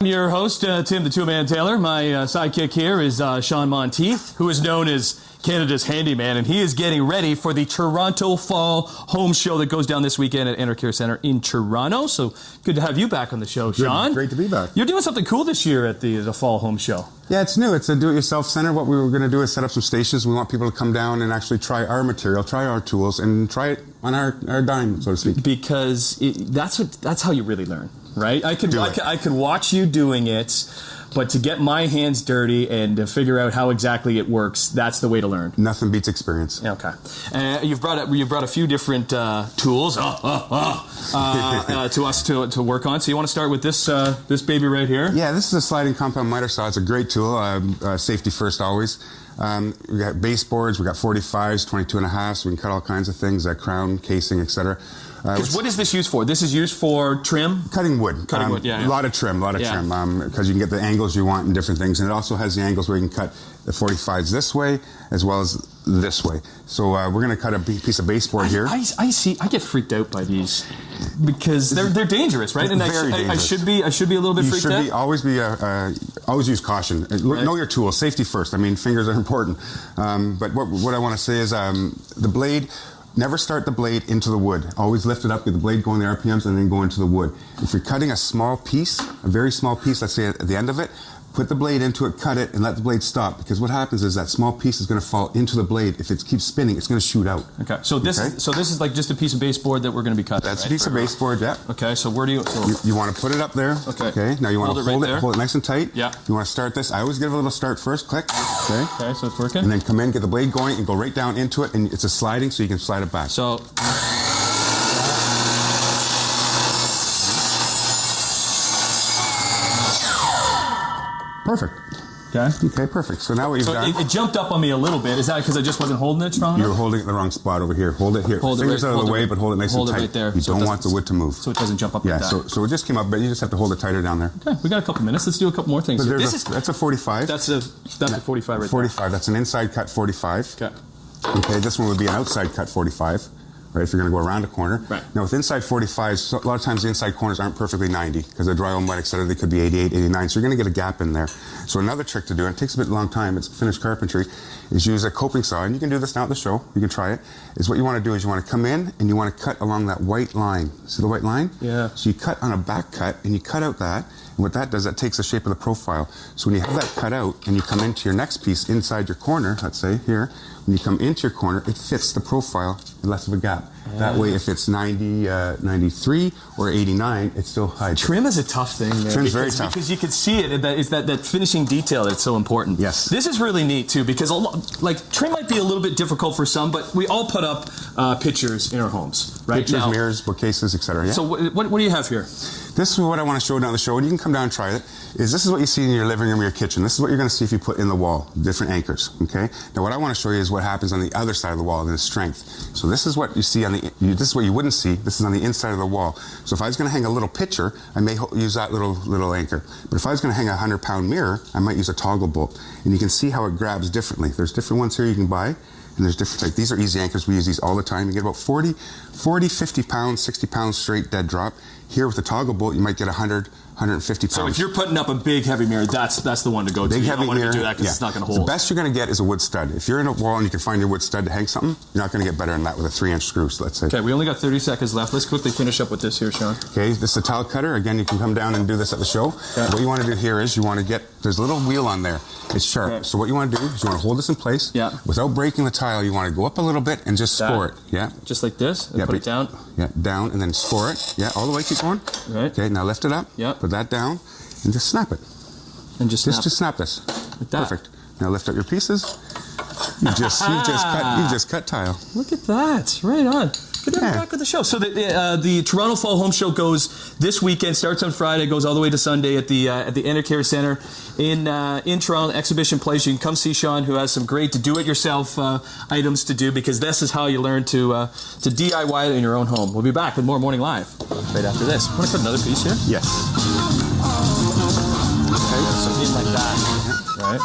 I'm your host, Tim the Two-Man Taylor. My sidekick here is Sean Monteith, who is known as Canada's handyman, and he is getting ready for the Toronto Fall Home Show that goes down this weekend at Intercare Centre in Toronto. So good to have you back on the show, Sean. Great to be back. You're doing something cool this year at the Fall Home Show. Yeah, it's new. It's a do-it-yourself center. What we were going to do is set up some stations. We want people to come down and actually try our material, try our tools, and try it on our dime, so to speak. Because that's how you really learn, right? I could watch you doing it, but to get my hands dirty and to figure out how exactly it works, that's the way to learn. Nothing beats experience. Okay. You've brought a few different tools to us to work on. So you want to start with this baby right here? Yeah, this is a sliding compound miter saw. It's a great tool. Safety first always. We got baseboards. We got 45s, 22.5s. So we can cut all kinds of things, crown, casing, etc. What is this used for? This is used for trim? Cutting wood. Cutting wood, yeah. A lot of trim, because you can get the angles you want and different things. And it also has the angles where you can cut the 45s this way as well as this way. So we're going to cut a piece of baseboard here. I see. I get freaked out by these because they're dangerous, right? And very dangerous. I should be a little bit freaked out. Always use caution. Right. Know your tools. Safety first. I mean, fingers are important. But what I want to say is the blade. Never start the blade into the wood. Always lift it up with the blade going the RPMs and then go into the wood. If you're cutting a small piece, a very small piece, let's say at the end of it, put the blade into it, cut it, and let the blade stop. Because what happens is that small piece is going to fall into the blade. If it keeps spinning, it's going to shoot out. Okay. So this is like just a piece of baseboard that we're going to be cutting. That's a piece of baseboard, yeah. Okay. So where do you? You want to put it up there. Okay. Now you want to hold it nice and tight. Yeah. You want to start this. I always give it a little start first. Click. Okay. Okay. So it's working. And then come in, get the blade going, and go right down into it. And it's a sliding, so you can slide it back. So. Perfect. Okay, perfect. So now what you've done... It jumped up on me a little bit. Is that because I just wasn't holding it strong enough? You were holding it in the wrong spot over here. Hold it here. Fingers out of the way, but hold it nice and tight. Right there. You don't want the wood to move. So it doesn't jump up like that. Yeah, so it just came up, but you just have to hold it tighter down there. Okay, we got a couple minutes. Let's do a couple more things. That's a 45. That's a 45 right 45. That's an inside cut 45. Okay. Okay, this one would be an outside cut 45. Right, if you're going to go around a corner. Right. Now with inside 45s, a lot of times the inside corners aren't perfectly 90 because they're dry or wet, etc. They could be 88, 89. So you're going to get a gap in there. So another trick to do, and it takes a bit long time, it's finished carpentry, is use a coping saw. And you can do this now at the show. You can try it. Is what you want to do is you want to come in and you want to cut along that white line. See the white line? Yeah. So you cut on a back cut and you cut out that. And what that does, that takes the shape of the profile. So when you have that cut out and you come into your next piece inside your corner, let's say here, when you come into your corner, it fits the profile in less of a gap. That way, if it's 90, 93 or 89, it still hides. Trim is a tough thing, man. Trim's very tough. Because you can see it. It's that finishing detail that's so important. Yes. This is really neat, too, because trim might be a little bit difficult for some, but we all put up pictures in our homes, right? Pictures, mirrors, bookcases, etc. Yeah. So what do you have here? This is what I want to show down the show, and you can come down and try it. This is what you see in your living room or your kitchen. This is what you're going to see if you put in the wall, different anchors, okay? Now what I want to show you is what happens on the other side of the wall, the strength. So this is what you see this is what you wouldn't see. This is on the inside of the wall. So if I was going to hang a little picture, I may use that little anchor. But if I was going to hang a 100-pound mirror, I might use a toggle bolt. And you can see how it grabs differently. There's different ones here you can buy. And there's different types. These are easy anchors. We use these all the time. You get about 40, 50 pounds, 60 pounds straight dead drop. Here with the toggle bolt, you might get 100, 150 pounds. So if you're putting up a big heavy mirror, that's the one to go to. Big you heavy don't want mirror, to do that because it's not going to hold. The best you're going to get is a wood stud. If you're in a wall and you can find your wood stud to hang something, you're not going to get better than that with a 3-inch screw, so let's say. Okay, we only got 30 seconds left. Let's quickly finish up with this here, Sean. Okay, this is a tile cutter. Again, you can come down and do this at the show. Okay. What you want to do here is you want to get, there's a little wheel on there. It's sharp. Okay. So what you want to do is you want to hold this in place. Yeah. Without breaking the tile, you want to go up a little bit and just score it. Yeah. Just like this? And put it down? Yeah, down and then score it. Yeah, all the way, keep going. Right. Okay, now lift it up. Yeah. Put that down and just snap it. And just snap this. Like that. Perfect. Now lift up your pieces. You've just cut tile. Look at that. Right on. Good to have you back with the show. So the Toronto Fall Home Show goes this weekend, starts on Friday, goes all the way to Sunday at the Intercare Centre in Toronto, Exhibition Place. You can come see Sean, who has some great do-it-yourself items to do, because this is how you learn to DIY it in your own home. We'll be back with more Morning Live right after this. Want to cut another piece here? Yes. Okay, so in like that, right?